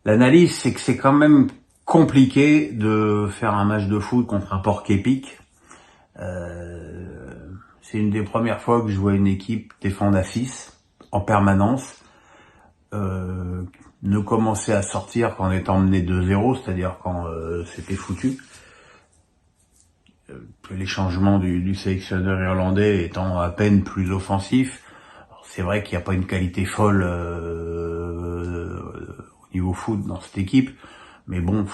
L'analyse, c'est que c'est quand même compliqué de faire un match de foot contre un porc-épic. C'est une des premières fois que je vois une équipe défendre à 6 en permanence, ne commencer à sortir quand on est emmené 2-0, c'est-à-dire quand c'était foutu. Les changements du sélectionneur irlandais étant à peine plus offensifs. Alors, c'est vrai qu'il n'y a pas une qualité folle au niveau foot dans cette équipe, mais bon,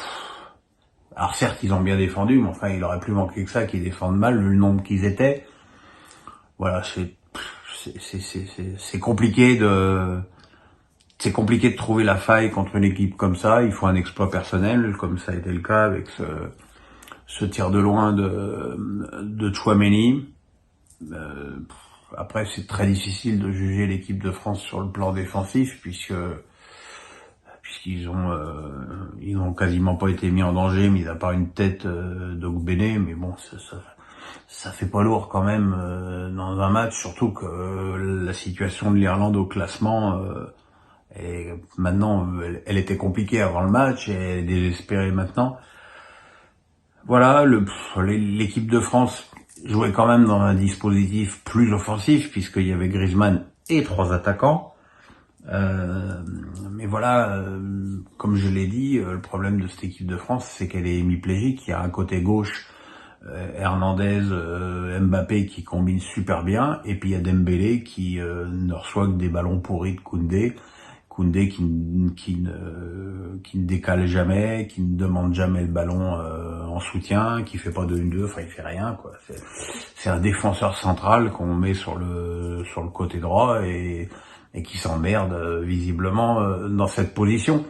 alors certes ils ont bien défendu, mais enfin il aurait plus manqué que ça qu'ils défendent mal vu le nombre qu'ils étaient. Voilà, c'est compliqué de trouver la faille contre une équipe comme ça. Il faut un exploit personnel, comme ça a été le cas avec ce tir de loin de Tchouaméni. Après, c'est très difficile de juger l'équipe de France sur le plan défensif puisqu'ils ont quasiment pas été mis en danger, mis à part une tête d'Ogbene, mais bon, ça fait pas lourd quand même dans un match, surtout que la situation de l'Irlande au classement, elle était compliquée avant le match et elle est désespérée maintenant. Voilà, l'équipe de France jouait quand même dans un dispositif plus offensif puisqu'il y avait Griezmann et 3 attaquants. Mais voilà, comme je l'ai dit, le problème de cette équipe de France, c'est qu'elle est hémiplégique. Il y a un côté gauche, Hernandez, Mbappé qui combine super bien, et puis il y a Dembélé qui ne reçoit que des ballons pourris de Koundé qui ne décale jamais, qui ne demande jamais le ballon en soutien, qui fait pas de 1-2, enfin il fait rien quoi. C'est un défenseur central qu'on met sur le côté droit et qui s'emmerde visiblement dans cette position.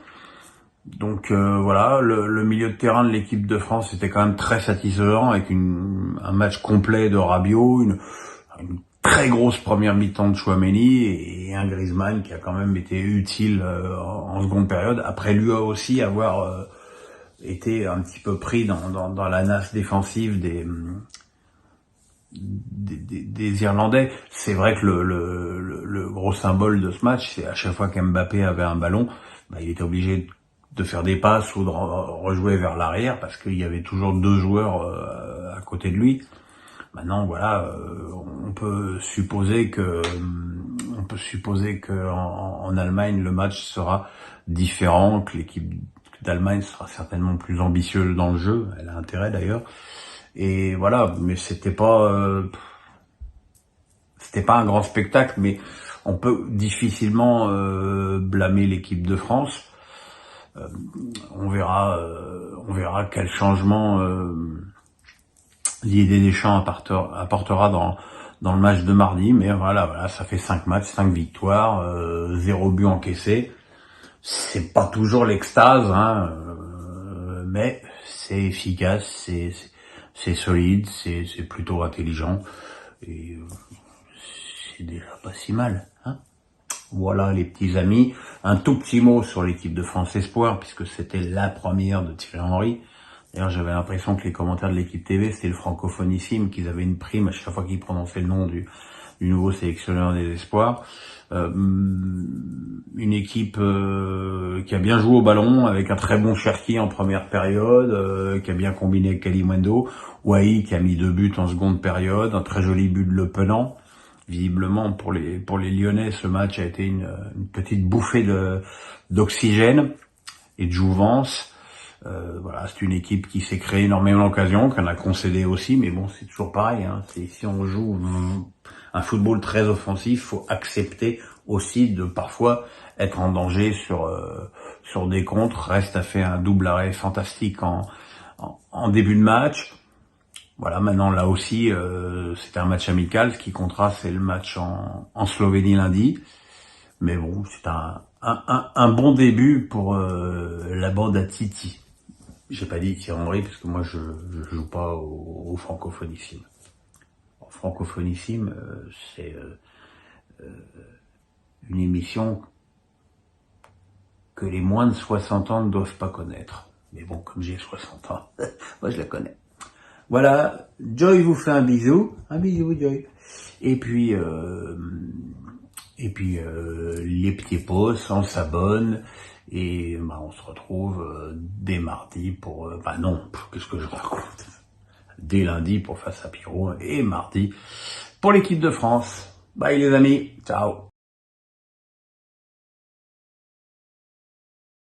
Donc voilà, le milieu de terrain de l'équipe de France était quand même très satisfaisant avec un match complet de Rabiot, une très grosse première mi-temps de Tchouaméni et un Griezmann qui a quand même été utile en seconde période, après lui aussi avoir été un petit peu pris dans la nasse défensive des Irlandais. C'est vrai que le gros symbole de ce match, c'est à chaque fois qu'Mbappé avait un ballon, il était obligé de faire des passes ou de rejouer vers l'arrière parce qu'il y avait toujours 2 joueurs à côté de lui. Maintenant, voilà, on peut supposer que en Allemagne le match sera différent, que l'équipe d'Allemagne sera certainement plus ambitieuse dans le jeu. Elle a intérêt d'ailleurs. Et voilà, mais c'était pas un grand spectacle, mais on peut difficilement blâmer l'équipe de France. On verra quel changement Didier Deschamps apportera dans le match de mardi, mais voilà, ça fait 5 matchs, 5 victoires, 0 but encaissé. C'est pas toujours l'extase, hein, mais c'est efficace, c'est solide, c'est plutôt intelligent, et c'est déjà pas si mal, hein. Voilà les petits amis, un tout petit mot sur l'équipe de France Espoir, puisque c'était la première de Thierry Henry. D'ailleurs, j'avais l'impression que les commentaires de l'équipe TV, c'était le francophonissime, qu'ils avaient une prime à chaque fois qu'ils prononçaient le nom du nouveau sélectionneur des espoirs. Une équipe qui a bien joué au ballon, avec un très bon Cherki en première période, qui a bien combiné avec Kalimundo, Wai qui a mis 2 buts en seconde période, un très joli but de Le Penant. Visiblement, pour les Lyonnais, ce match a été une petite bouffée d'oxygène et de jouvence. Voilà, c'est une équipe qui s'est créée énormément d'occasions, qu'on a concédé aussi, mais bon, c'est toujours pareil, hein. Si on joue un football très offensif, faut accepter aussi de parfois être en danger sur des contres. Reste a fait un double arrêt fantastique en début de match. Voilà, maintenant là aussi, c'était un match amical. Ce qui comptera, c'est le match en Slovénie lundi. Mais bon, c'est un bon début pour la bande à Titi. J'ai pas dit Thierry Henry parce que moi je joue pas au francophonissime. En francophonissime, c'est une émission que les moins de 60 ans ne doivent pas connaître. Mais bon, comme j'ai 60 ans, moi je la connais. Voilà, Joy vous fait un bisou Joy. Et puis les petits pouces, on s'abonne. Et on se retrouve dès mardi pour... qu'est-ce que je raconte? Dès lundi pour Face à Pierrot et mardi pour l'équipe de France. Bye les amis, ciao.